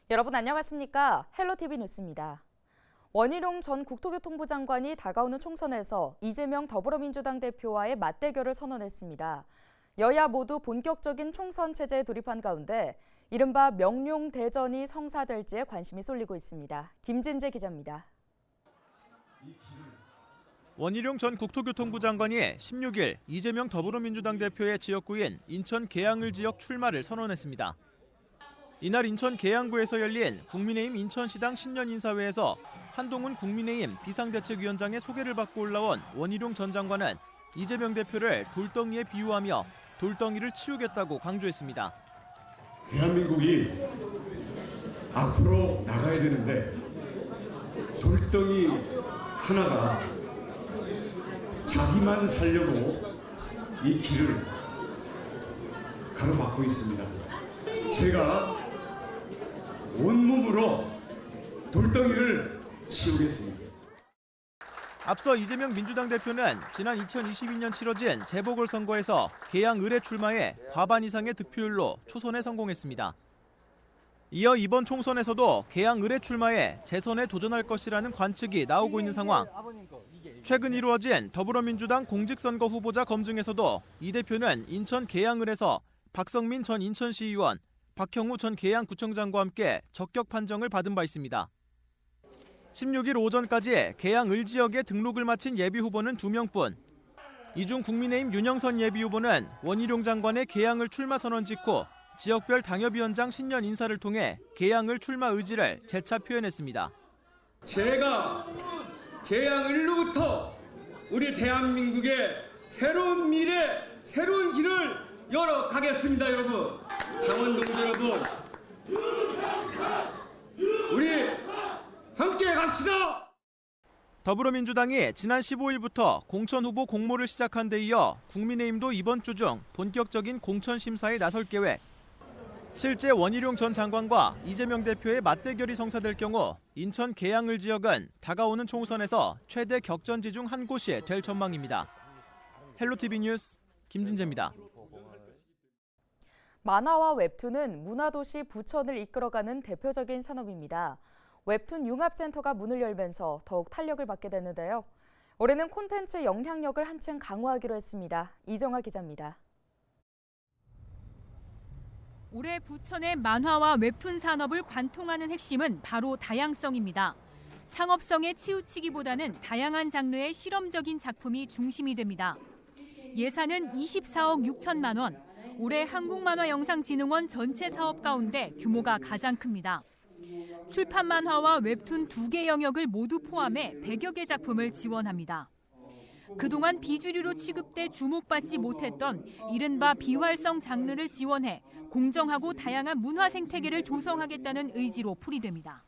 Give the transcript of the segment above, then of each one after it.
여러분 안녕하십니까? 헬로티비 뉴스입니다. 원희룡 전 국토교통부 장관이 다가오는 총선에서 이재명 더불어민주당 대표와의 맞대결을 선언했습니다. 여야 모두 본격적인 총선 체제에 돌입한 가운데 이른바 명룡대전이 성사될지에 관심이 쏠리고 있습니다. 김진재 기자입니다. 원희룡 전 국토교통부 장관이 16일 이재명 더불어민주당 대표의 지역구인 인천 계양을 지역 출마를 선언했습니다. 이날 인천 계양구에서 열린 국민의힘 인천시당 신년인사회에서 한동훈 국민의힘 비상대책위원장의 소개를 받고 올라온 원희룡 전 장관은 이재명 대표를 돌덩이에 비유하며 돌덩이를 치우겠다고 강조했습니다. 대한민국이 앞으로 나가야 되는데 돌덩이 하나가 자기만 살려고 이 길을 가로막고 있습니다. 제가 온몸으로 돌덩이를 치우겠습니다. 앞서 이재명 민주당 대표는 지난 2022년 치러진 재보궐선거에서 계양 을에 출마해 과반 이상의 득표율로 초선에 성공했습니다. 이어 이번 총선에서도 계양 을에 출마해 재선에 도전할 것이라는 관측이 나오고 있는 상황. 최근 이루어진 더불어민주당 공직선거 후보자 검증에서도 이 대표는 인천 계양을에서 박성민 전 인천시의원, 박형우 전 계양구청장과 함께 적격 판정을 받은 바 있습니다. 16일 오전까지 계양을 지역에 등록을 마친 예비후보는 2명뿐. 이 중 국민의힘 윤영선 예비후보는 원희룡 장관의 계양을 출마 선언 직후 지역별 당협위원장 신년 인사를 통해 계양을 출마 의지를 재차 표현했습니다. 제가 계양을로부터 우리 대한민국의 새로운 미래, 새로운 길을 열어가겠습니다, 여러분. 강원동지 여러분, 우리 함께 갑시다. 더불어민주당이 지난 15일부터 공천 후보 공모를 시작한 데 이어 국민의힘도 이번 주 중 본격적인 공천 심사에 나설 계획. 실제 원희룡 전 장관과 이재명 대표의 맞대결이 성사될 경우 인천 계양을 지역은 다가오는 총선에서 최대 격전지 중 한 곳이 될 전망입니다. 헬로티비 뉴스 김진재입니다. 만화와 웹툰은 문화도시 부천을 이끌어가는 대표적인 산업입니다. 웹툰 융합센터가 문을 열면서 더욱 탄력을 받게 됐는데요. 올해는 콘텐츠 영향력을 한층 강화하기로 했습니다. 이정아 기자입니다. 올해 부천의 만화와 웹툰 산업을 관통하는 핵심은 바로 다양성입니다. 상업성에 치우치기보다는 다양한 장르의 실험적인 작품이 중심이 됩니다. 예산은 24억 6천만 원, 올해 한국만화영상진흥원 전체 사업 가운데 규모가 가장 큽니다. 출판 만화와 웹툰 2개 영역을 모두 포함해 100여 개 작품을 지원합니다. 그동안 비주류로 취급돼 주목받지 못했던 이른바 비활성 장르를 지원해 공정하고 다양한 문화 생태계를 조성하겠다는 의지로 풀이됩니다.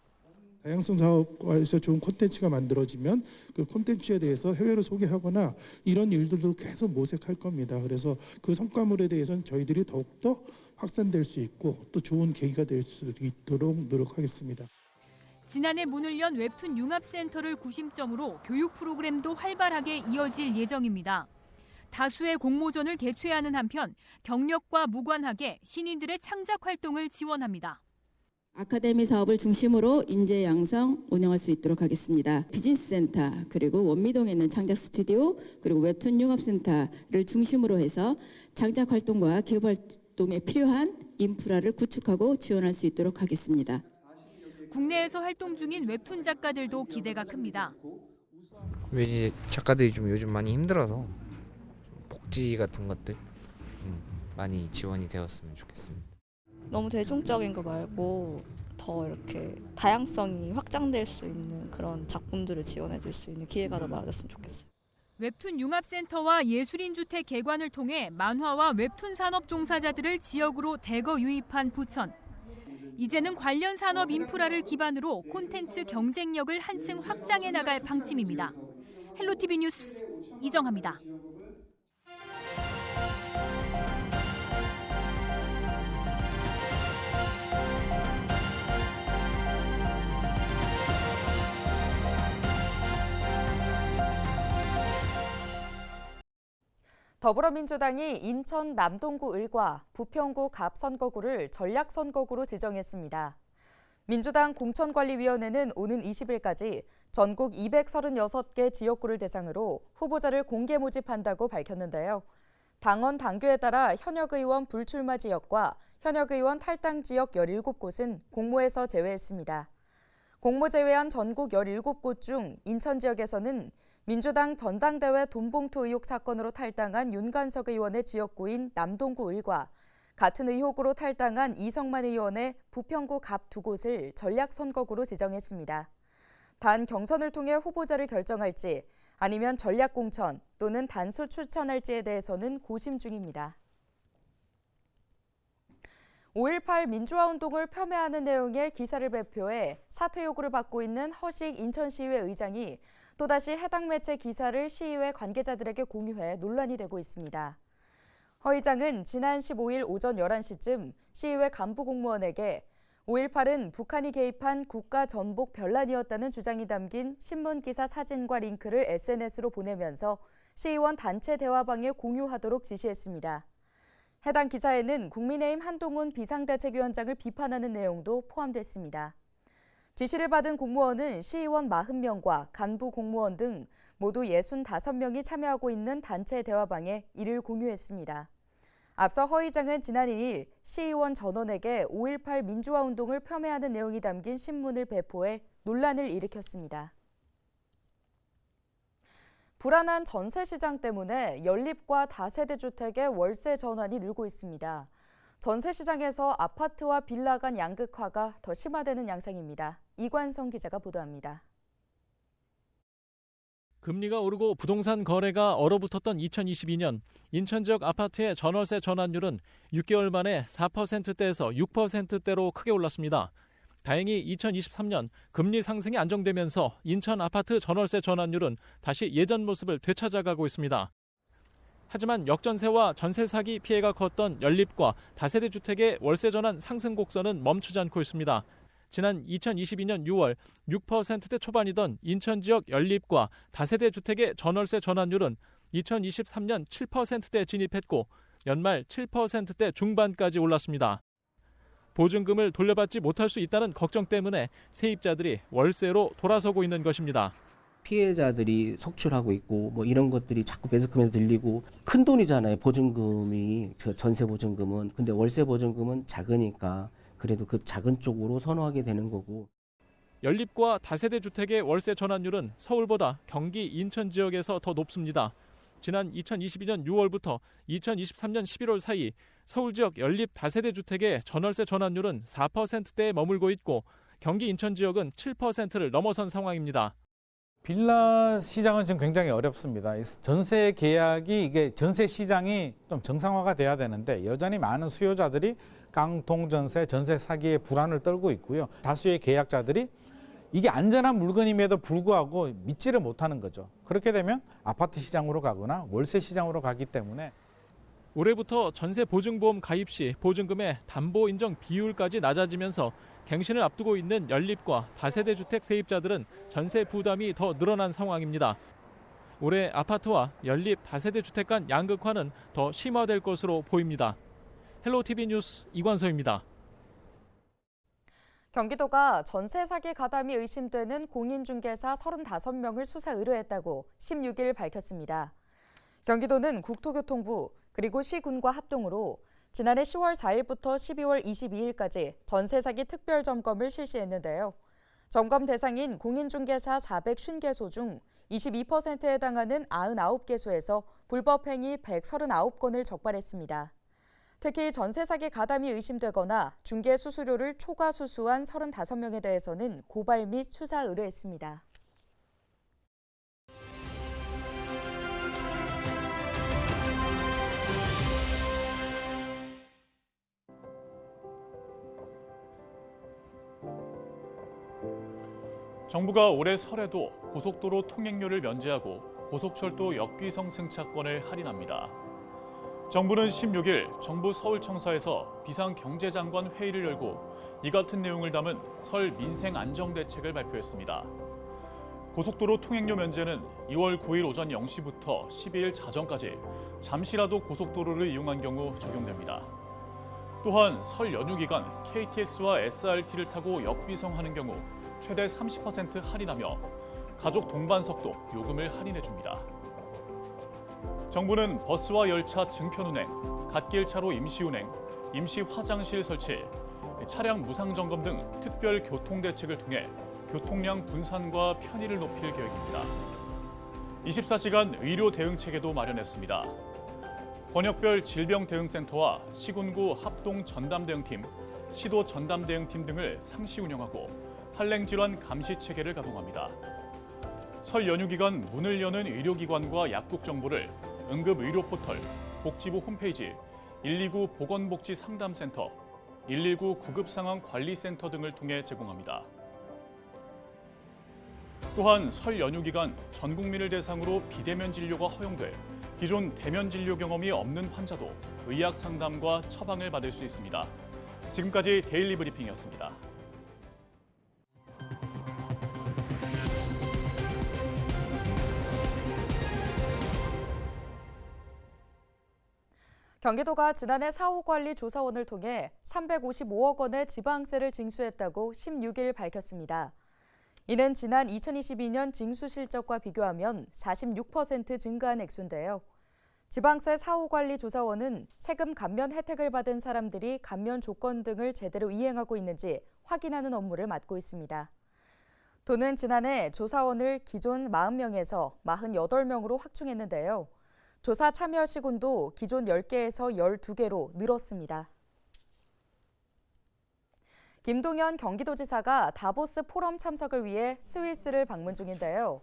다양성 사업과에서 좋은 콘텐츠가 만들어지면 그 콘텐츠에 대해서 해외로 소개하거나 이런 일들도 계속 모색할 겁니다. 그래서 그 성과물에 대해서는 저희들이 더욱더 확산될 수 있고 또 좋은 계기가 될 수 있도록 노력하겠습니다. 지난해 문을 연 웹툰 융합센터를 구심점으로 교육 프로그램도 활발하게 이어질 예정입니다. 다수의 공모전을 개최하는 한편 경력과 무관하게 신인들의 창작 활동을 지원합니다. 아카데미 사업을 중심으로 인재 양성 운영할 수 있도록 하겠습니다. 비즈니스 센터 그리고 원미동에 있는 창작 스튜디오 그리고 웹툰 융합센터를 중심으로 해서 창작 활동과 기업 활동에 필요한 인프라를 구축하고 지원할 수 있도록 하겠습니다. 국내에서 활동 중인 웹툰 작가들도 기대가 큽니다. 이제 작가들이 좀 요즘 많이 힘들어서 복지 같은 것들 많이 지원이 되었으면 좋겠습니다. 너무 대중적인 거 말고 더 이렇게 다양성이 확장될 수 있는 그런 작품들을 지원해 줄 수 있는 기회가 더 많아졌으면 좋겠어요. 웹툰 융합센터와 예술인주택 개관을 통해 만화와 웹툰 산업 종사자들을 지역으로 대거 유입한 부천. 이제는 관련 산업 인프라를 기반으로 콘텐츠 경쟁력을 한층 확장해 나갈 방침입니다. 헬로티비 뉴스 이정아입니다. 더불어민주당이 인천 남동구 을과 부평구 갑선거구를 전략선거구로 지정했습니다. 민주당 공천관리위원회는 오는 20일까지 전국 236개 지역구를 대상으로 후보자를 공개 모집한다고 밝혔는데요. 당원 당규에 따라 현역 의원 불출마 지역과 현역 의원 탈당 지역 17곳은 공모에서 제외했습니다. 공모 제외한 전국 17곳 중 인천 지역에서는 민주당 전당대회 돈봉투 의혹 사건으로 탈당한 윤관석 의원의 지역구인 남동구 을과 같은 의혹으로 탈당한 이성만 의원의 부평구 갑 두 곳을 전략선거구로 지정했습니다. 단 경선을 통해 후보자를 결정할지 아니면 전략공천 또는 단수 추천할지에 대해서는 고심 중입니다. 5.18 민주화운동을 폄훼하는 내용의 기사를 발표해 사퇴 요구를 받고 있는 허식 인천시의회 의장이 또다시 해당 매체 기사를 시의회 관계자들에게 공유해 논란이 되고 있습니다. 허 의장은 지난 15일 오전 11시쯤 시의회 간부 공무원에게 5.18은 북한이 개입한 국가 전복 변란이었다는 주장이 담긴 신문기사 사진과 링크를 SNS로 보내면서 시의원 단체 대화방에 공유하도록 지시했습니다. 해당 기사에는 국민의힘 한동훈 비상대책위원장을 비판하는 내용도 포함됐습니다. 지시를 받은 공무원은 시의원 40명과 간부 공무원 등 모두 65명이 참여하고 있는 단체 대화방에 이를 공유했습니다. 앞서 허 의장은 지난 2일 시의원 전원에게 5.18 민주화운동을 폄훼하는 내용이 담긴 신문을 배포해 논란을 일으켰습니다. 불안한 전세 시장 때문에 연립과 다세대 주택의 월세 전환이 늘고 있습니다. 전세 시장에서 아파트와 빌라 간 양극화가 더 심화되는 양상입니다. 이관성 기자가 보도합니다. 금리가 오르고 부동산 거래가 얼어붙었던 2022년 인천 지역 아파트의 전월세 전환율은 6개월 만에 4%대에서 6%대로 크게 올랐습니다. 다행히 2023년 금리 상승이 안정되면서 인천 아파트 전월세 전환율은 다시 예전 모습을 되찾아가고 있습니다. 하지만 역전세와 전세 사기 피해가 컸던 연립과 다세대 주택의 월세 전환 상승 곡선은 멈추지 않고 있습니다. 지난 2022년 6월 6%대 초반이던 인천 지역 연립과 다세대 주택의 전월세 전환율은 2023년 7%대에 진입했고 연말 7%대 중반까지 올랐습니다. 보증금을 돌려받지 못할 수 있다는 걱정 때문에 세입자들이 월세로 돌아서고 있는 것입니다. 피해자들이 속출하고 있고 뭐 이런 것들이 자꾸 매스컴에서 들리고 큰 돈이잖아요. 보증금이 전세 보증금은. 근데 월세 보증금은 작으니까 그래도 그 작은 쪽으로 선호하게 되는 거고. 연립과 다세대 주택의 월세 전환율은 서울보다 경기 인천 지역에서 더 높습니다. 지난 2022년 6월부터 2023년 11월 사이 서울 지역 연립 다세대 주택의 전월세 전환율은 4%대에 머물고 있고 경기 인천 지역은 7%를 넘어선 상황입니다. 빌라 시장은 지금 굉장히 어렵습니다. 전세 계약이 이게 전세 시장이 좀 정상화가 돼야 되는데 여전히 많은 수요자들이 깡통전세, 전세 사기의 불안을 떨고 있고요. 다수의 계약자들이 이게 안전한 물건임에도 불구하고 믿지를 못하는 거죠. 그렇게 되면 아파트 시장으로 가거나 월세 시장으로 가기 때문에 올해부터 전세 보증보험 가입 시 보증금의 담보 인정 비율까지 낮아지면서 갱신을 앞두고 있는 연립과 다세대 주택 세입자들은 전세 부담이 더 늘어난 상황입니다. 올해 아파트와 연립 다세대 주택 간 양극화는 더 심화될 것으로 보입니다. 헬로티비 뉴스 이관서입니다. 경기도가 전세 사기 가담이 의심되는 공인중개사 35명을 수사 의뢰했다고 16일 밝혔습니다. 경기도는 국토교통부 그리고 시군과 합동으로 지난해 10월 4일부터 12월 22일까지 전세 사기 특별 점검을 실시했는데요. 점검 대상인 공인중개사 450개소 중 22%에 해당하는 99개소에서 불법 행위 139건을 적발했습니다. 특히 전세 사기 가담이 의심되거나 중개 수수료를 초과 수수한 35명에 대해서는 고발 및 수사 의뢰했습니다. 정부가 올해 설에도 고속도로 통행료를 면제하고 고속철도 역귀성 승차권을 할인합니다. 정부는 16일 정부 서울청사에서 비상경제장관 회의를 열고 이 같은 내용을 담은 설 민생 안정대책을 발표했습니다. 고속도로 통행료 면제는 2월 9일 오전 0시부터 12일 자정까지 잠시라도 고속도로를 이용한 경우 적용됩니다. 또한 설 연휴 기간 KTX와 SRT를 타고 역비성하는 경우 최대 30% 할인하며 가족 동반석도 요금을 할인해 줍니다. 정부는 버스와 열차 증편 운행, 갓길 차로 임시 운행, 임시 화장실 설치, 차량 무상 점검 등 특별 교통 대책을 통해 교통량 분산과 편의를 높일 계획입니다. 24시간 의료 대응 체계도 마련했습니다. 권역별 질병 대응센터와 시군구 합동 전담 대응팀, 시도 전담 대응팀 등을 상시 운영하고 한랭 질환 감시 체계를 가동합니다. 설 연휴 기간 문을 여는 의료기관과 약국 정보를 응급 의료 포털, 복지부 홈페이지, 129 보건복지 상담센터, 119 구급상황관리센터 등을 통해 제공합니다. 또한 설 연휴 기간 전 국민을 대상으로 비대면 진료가 허용돼 기존 대면 진료 경험이 없는 환자도 의학 상담과 처방을 받을 수 있습니다. 지금까지 데일리 브리핑이었습니다. 경기도가 지난해 사후관리조사원을 통해 355억 원의 지방세를 징수했다고 16일 밝혔습니다. 이는 지난 2022년 징수 실적과 비교하면 46% 증가한 액수인데요. 지방세 사후관리조사원은 세금 감면 혜택을 받은 사람들이 감면 조건 등을 제대로 이행하고 있는지 확인하는 업무를 맡고 있습니다. 도는 지난해 조사원을 기존 40명에서 48명으로 확충했는데요. 조사 참여 시군도 기존 10개에서 12개로 늘었습니다. 김동연 경기도지사가 다보스 포럼 참석을 위해 스위스를 방문 중인데요.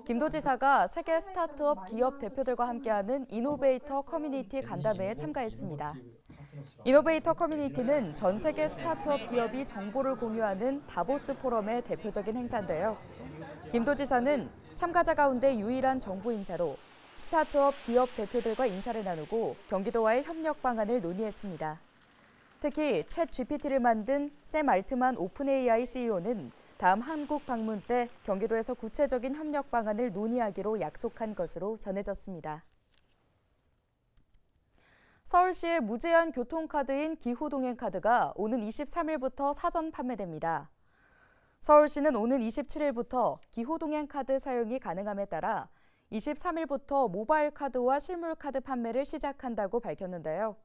김 도지사가 세계 스타트업 기업 대표들과 함께하는 이노베이터 커뮤니티 간담회에 참가했습니다. 이노베이터 커뮤니티는 전 세계 스타트업 기업이 정보를 공유하는 다보스 포럼의 대표적인 행사인데요. 김 도지사는 참가자 가운데 유일한 정부 인사로 스타트업 기업 대표들과 인사를 나누고 경기도와의 협력 방안을 논의했습니다. 특히 챗 GPT를 만든 샘 알트만 오픈 AI CEO는 다음 한국 방문 때 경기도에서 구체적인 협력 방안을 논의하기로 약속한 것으로 전해졌습니다. 서울시의 무제한 교통카드인 기후동행카드가 오는 23일부터 사전 판매됩니다. 서울시는 오는 27일부터 기후동행카드 사용이 가능함에 따라 23일부터 모바일 카드와 실물 카드 판매를 시작한다고 밝혔는데요.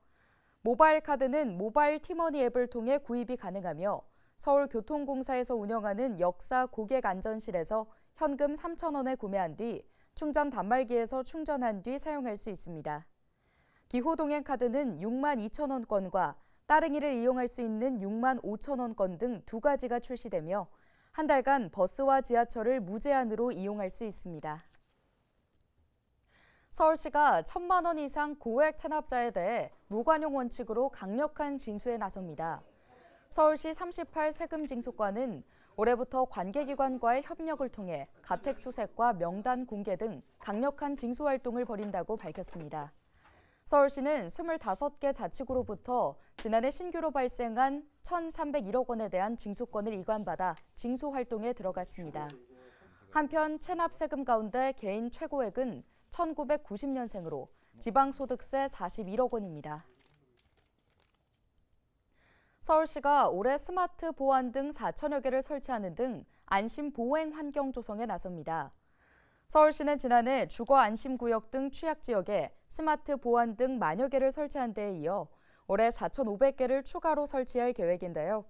모바일 카드는 모바일 티머니 앱을 통해 구입이 가능하며 서울교통공사에서 운영하는 역사 고객안전실에서 현금 3,000원에 구매한 뒤 충전 단말기에서 충전한 뒤 사용할 수 있습니다. 기후동행 카드는 62,000원권과 따릉이를 이용할 수 있는 65,000원권 등 두 가지가 출시되며 한 달간 버스와 지하철을 무제한으로 이용할 수 있습니다. 서울시가 1,000만 원 이상 고액 체납자에 대해 무관용 원칙으로 강력한 징수에 나섭니다. 서울시 38 세금징수과는 올해부터 관계기관과의 협력을 통해 가택 수색과 명단 공개 등 강력한 징수 활동을 벌인다고 밝혔습니다. 서울시는 25개 자치구로부터 지난해 신규로 발생한 1,301억 원에 대한 징수권을 이관받아 징수 활동에 들어갔습니다. 한편 체납 세금 가운데 개인 최고액은 1990년생으로 지방소득세 41억 원입니다. 서울시가 올해 스마트 보안 등 4천여 개를 설치하는 등 안심 보행 환경 조성에 나섭니다. 서울시는 지난해 주거 안심구역 등 취약지역에 스마트 보안 등 만여 개를 설치한 데에 이어 올해 4,500개를 추가로 설치할 계획인데요.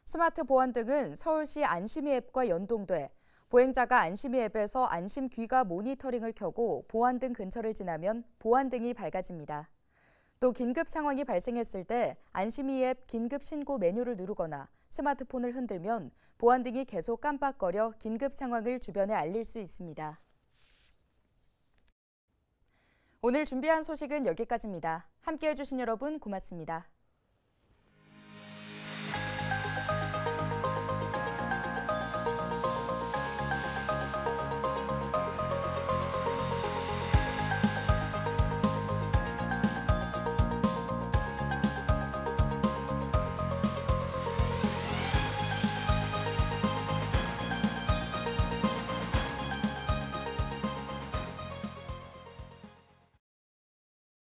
스마트 보안 등은 서울시 안심이 앱과 연동돼 보행자가 안심이 앱에서 안심 귀가 모니터링을 켜고 보안등 근처를 지나면 보안등이 밝아집니다. 또 긴급 상황이 발생했을 때 안심이 앱 긴급 신고 메뉴를 누르거나 스마트폰을 흔들면 보안등이 계속 깜빡거려 긴급 상황을 주변에 알릴 수 있습니다. 오늘 준비한 소식은 여기까지입니다. 함께해 주신 여러분 고맙습니다.